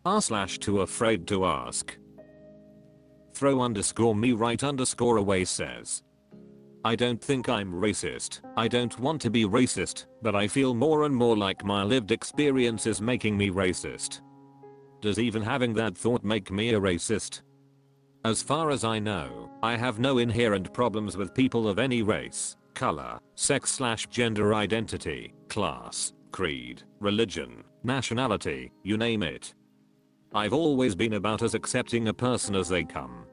r/TooAfraidToAsk. Throw_me right_away says, I don't think I'm racist. I don't want to be racist, but I feel more and more like my lived experience is making me racist. Does even having that thought make me a racist? As far as I know, I have no inherent problems with people of any race, color, sex/gender identity, class, creed, religion, nationality, you name it. I've always been about as accepting a person as they come.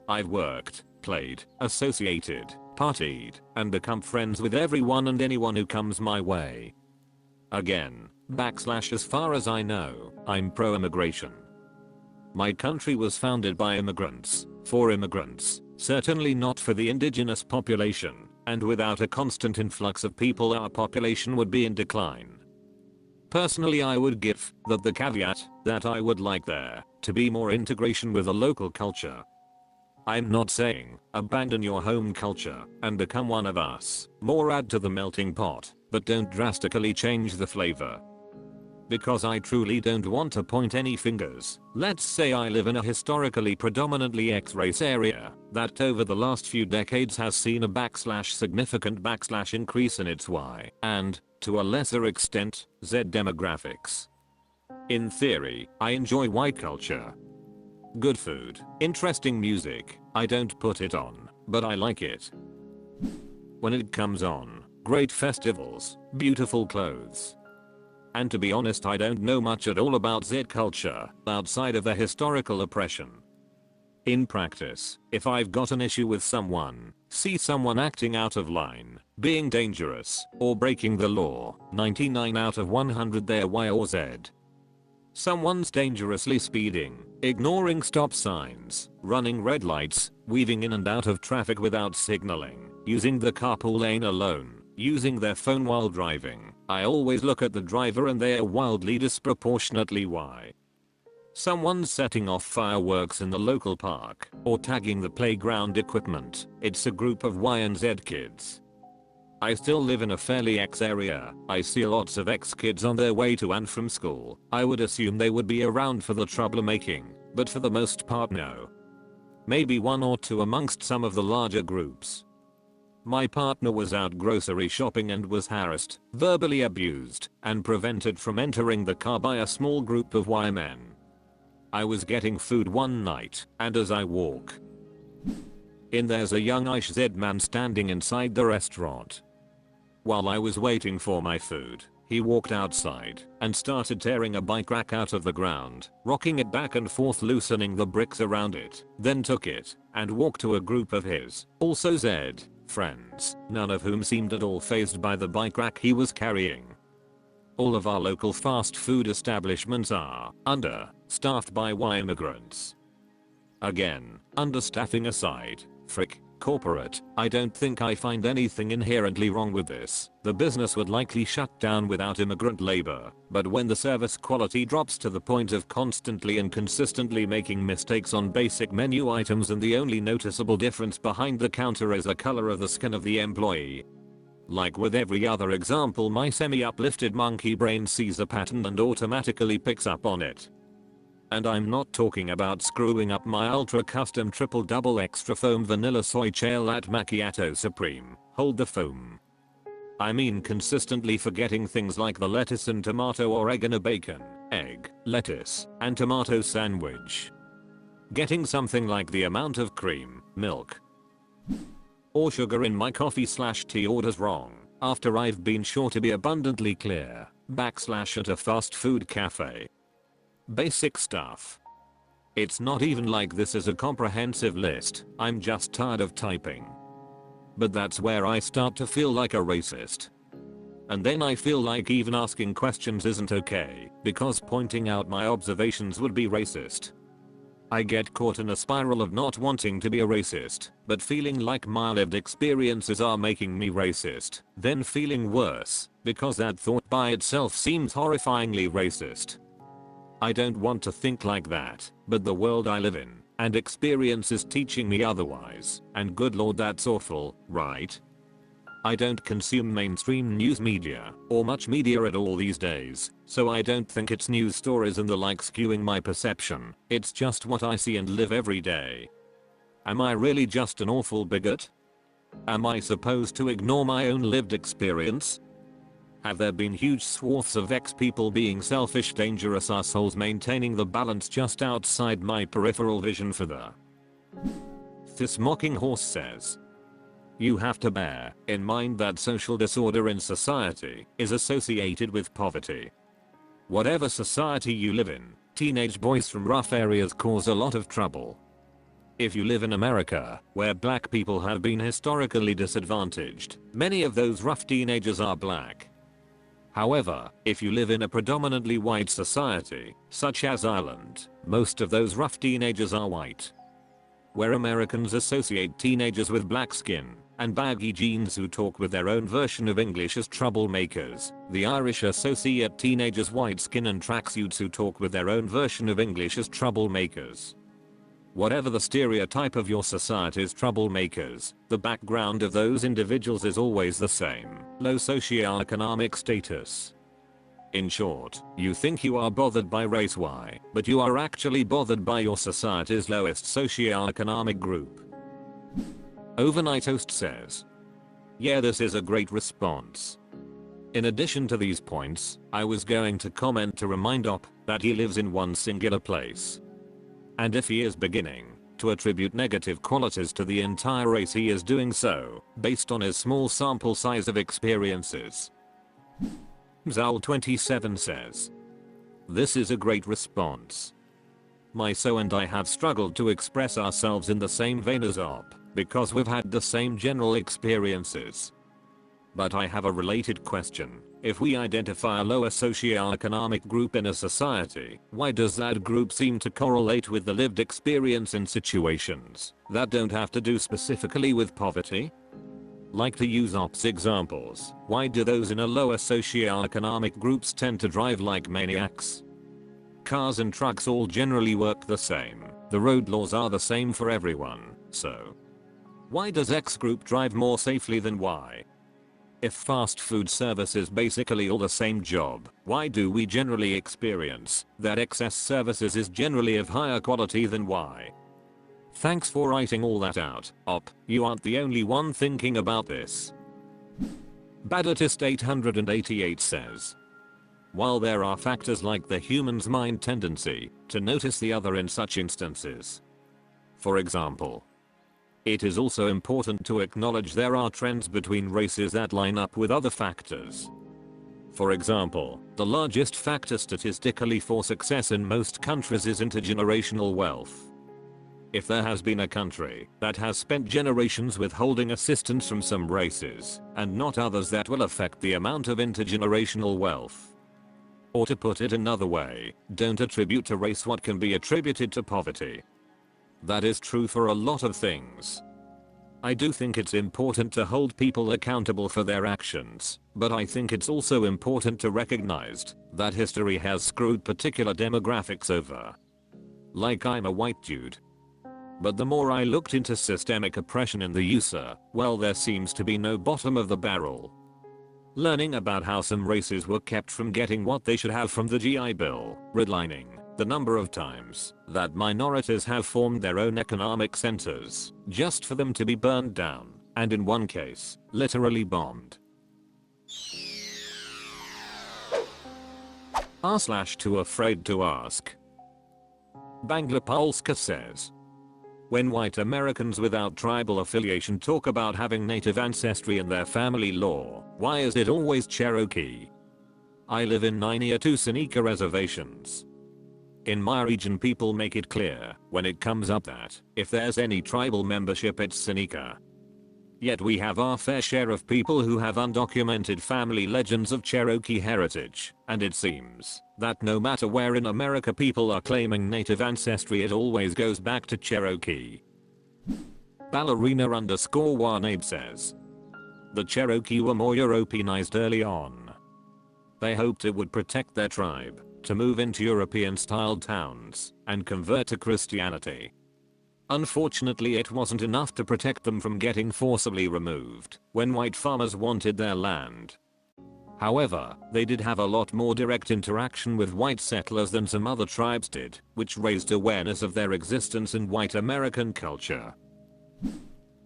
I've worked, played, associated, partied, and become friends with everyone and anyone who comes my way. Again, as far as I know, I'm pro-immigration. My country was founded by immigrants, for immigrants, certainly not for the indigenous population, and without a constant influx of people our population would be in decline. Personally, I would give the caveat that I would like there to be more integration with the local culture. I'm not saying abandon your home culture and become one of us, more add to the melting pot, but don't drastically change the flavor. Because I truly don't want to point any fingers. Let's say I live in a historically predominantly X-race area that over the last few decades has seen a significant increase in its Y and, to a lesser extent, Z demographics. In theory, I enjoy white culture. Good food, interesting music, I don't put it on, but I like it. When it comes on, great festivals, beautiful clothes. And to be honest, I don't know much at all about Z culture outside of the historical oppression. In practice, if I've got an issue with someone, see someone acting out of line, being dangerous, or breaking the law, 99 out of 100 they're Y or Z. Someone's dangerously speeding, ignoring stop signs, running red lights, weaving in and out of traffic without signaling, using the carpool lane alone, using their phone while driving. I always look at the driver and they are wildly disproportionately Y. Someone's setting off fireworks in the local park or tagging the playground equipment. It's a group of Y and Z kids. I still live in a fairly X area. I see lots of X kids on their way to and from school. I would assume they would be around for the troublemaking, but for the most part no. Maybe one or two amongst some of the larger groups. My partner was out grocery shopping and was harassed, verbally abused, and prevented from entering the car by a small group of Y men. I was getting food one night, and as I walk in, there's a youngish Z man standing inside the restaurant. While I was waiting for my food, he walked outside and started tearing a bike rack out of the ground, rocking it back and forth, loosening the bricks around it, then took it and walked to a group of his, also Z, friends, none of whom seemed at all fazed by the bike rack he was carrying. All of our local fast food establishments are understaffed by Y immigrants. Again, understaffing aside, frick, corporate, I don't think I find anything inherently wrong with this. The business would likely shut down without immigrant labor, but when the service quality drops to the point of constantly and consistently making mistakes on basic menu items and the only noticeable difference behind the counter is the color of the skin of the employee. Like with every other example, my semi-uplifted monkey brain sees a pattern and automatically picks up on it. And I'm not talking about screwing up my ultra custom triple double extra foam vanilla soy chai latte macchiato supreme. Hold the foam. I mean consistently forgetting things like the lettuce and tomato or egg and a bacon, egg, lettuce, and tomato sandwich. Getting something like the amount of cream, milk, or sugar in my coffee/tea orders wrong after I've been sure to be abundantly clear, at a fast food cafe. Basic stuff. It's not even like this is a comprehensive list, I'm just tired of typing. But that's where I start to feel like a racist. And then I feel like even asking questions isn't okay, because pointing out my observations would be racist. I get caught in a spiral of not wanting to be a racist, but feeling like my lived experiences are making me racist, then feeling worse, because that thought by itself seems horrifyingly racist. I don't want to think like that, but the world I live in and experience is teaching me otherwise, and good lord that's awful, right? I don't consume mainstream news media, or much media at all these days, so I don't think it's news stories and the like skewing my perception, it's just what I see and live every day. Am I really just an awful bigot? Am I supposed to ignore my own lived experience? Have there been huge swaths of ex-people being selfish, dangerous assholes maintaining the balance just outside my peripheral vision for the... This mocking horse says, you have to bear in mind that social disorder in society is associated with poverty. Whatever society you live in, teenage boys from rough areas cause a lot of trouble. If you live in America, where black people have been historically disadvantaged, many of those rough teenagers are black. However, if you live in a predominantly white society, such as Ireland, most of those rough teenagers are white. Where Americans associate teenagers with black skin and baggy jeans who talk with their own version of English as troublemakers, the Irish associate teenagers' white skin and tracksuits who talk with their own version of English as troublemakers. Whatever the stereotype of your society's troublemakers, the background of those individuals is always the same: low socioeconomic status. In short, you think you are bothered by race Y, but you are actually bothered by your society's lowest socioeconomic group. Overnight Toast says, yeah, this is a great response. In addition to these points, I was going to comment to remind Op that he lives in one singular place. And if he is beginning to attribute negative qualities to the entire race, he is doing so based on his small sample size of experiences. Zal27 says, this is a great response. My so and I have struggled to express ourselves in the same vein as Op, because we've had the same general experiences. But I have a related question. If we identify a lower socioeconomic group in a society, why does that group seem to correlate with the lived experience in situations that don't have to do specifically with poverty? Like to use Op's examples, why do those in a lower socioeconomic groups tend to drive like maniacs? Cars and trucks all generally work the same, the road laws are the same for everyone, so why does X group drive more safely than Y? If fast food service is basically all the same job, why do we generally experience that excess services is generally of higher quality than Y? Thanks for writing all that out, Op, you aren't the only one thinking about this. Badatist 888 says, while there are factors like the human's mind tendency to notice the other in such instances, for example, it is also important to acknowledge there are trends between races that line up with other factors. For example, the largest factor statistically for success in most countries is intergenerational wealth. If there has been a country that has spent generations withholding assistance from some races, and not others, that will affect the amount of intergenerational wealth. Or to put it another way, don't attribute to race what can be attributed to poverty. That is true for a lot of things. I do think it's important to hold people accountable for their actions, but I think it's also important to recognize that history has screwed particular demographics over. Like, I'm a white dude. But the more I looked into systemic oppression in the USA, well, there seems to be no bottom of the barrel. Learning about how some races were kept from getting what they should have from the GI Bill, redlining the number of times that minorities have formed their own economic centers just for them to be burned down, and in one case, literally bombed. r/TooAfraidToAsk. Bangla Polska says, when white Americans without tribal affiliation talk about having native ancestry in their family law, why is it always Cherokee? I live in 9 Seneca reservations. In my region, people make it clear when it comes up that if there's any tribal membership, it's Seneca. Yet we have our fair share of people who have undocumented family legends of Cherokee heritage, and it seems that no matter where in America people are claiming native ancestry, it always goes back to Cherokee. Ballerina_Warnabe says, the Cherokee were more Europeanized early on. They hoped it would protect their tribe to move into European-styled towns and convert to Christianity. Unfortunately, it wasn't enough to protect them from getting forcibly removed when white farmers wanted their land. However, they did have a lot more direct interaction with white settlers than some other tribes did, which raised awareness of their existence in white American culture.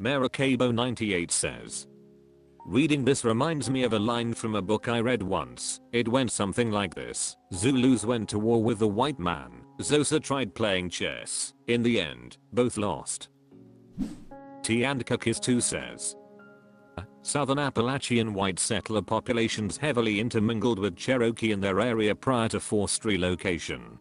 Maracabo98 says, reading this reminds me of a line from a book I read once. It went something like this: Zulus went to war with the white man. Xhosa tried playing chess. In the end, both lost. Tiandkakis2 says, Southern Appalachian white settler populations heavily intermingled with Cherokee in their area prior to forced relocation.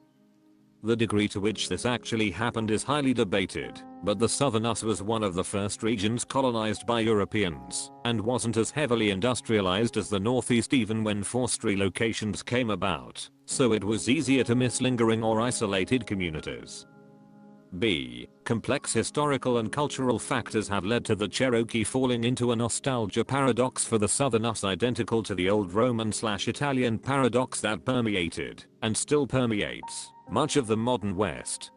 The degree to which this actually happened is highly debated, but the Southern US was one of the first regions colonized by Europeans, and wasn't as heavily industrialized as the Northeast even when forced relocations came about, so it was easier to miss lingering or isolated communities. B. Complex historical and cultural factors have led to the Cherokee falling into a nostalgia paradox for the Southern US, identical to the old Roman/Italian paradox that permeated, and still permeates, much of the modern West.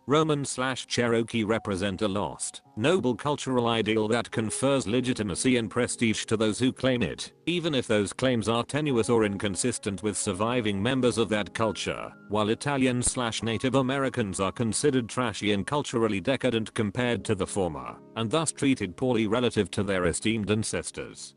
Roman/Cherokee represent a lost, noble cultural ideal that confers legitimacy and prestige to those who claim it, even if those claims are tenuous or inconsistent with surviving members of that culture, while Italian/Native Americans are considered trashy and culturally decadent compared to the former, and thus treated poorly relative to their esteemed ancestors.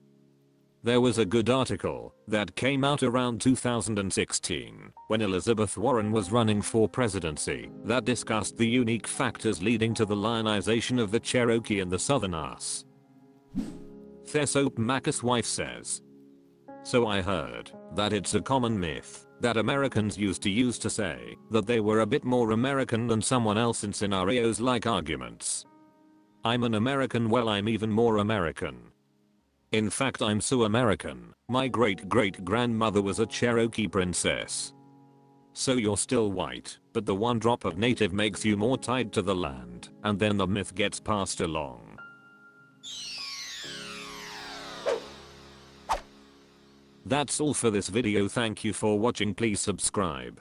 There was a good article that came out around 2016 when Elizabeth Warren was running for presidency that discussed the unique factors leading to the lionization of the Cherokee in the Southern US. Thesope Macus wife says, so I heard that it's a common myth that Americans used to say that they were a bit more American than someone else in scenarios like arguments. I'm an American, well, I'm even more American. In fact, I'm so American, my great-great-grandmother was a Cherokee princess. So you're still white, but the one drop of native makes you more tied to the land, and then the myth gets passed along. That's all for this video. Thank you for watching. Please subscribe.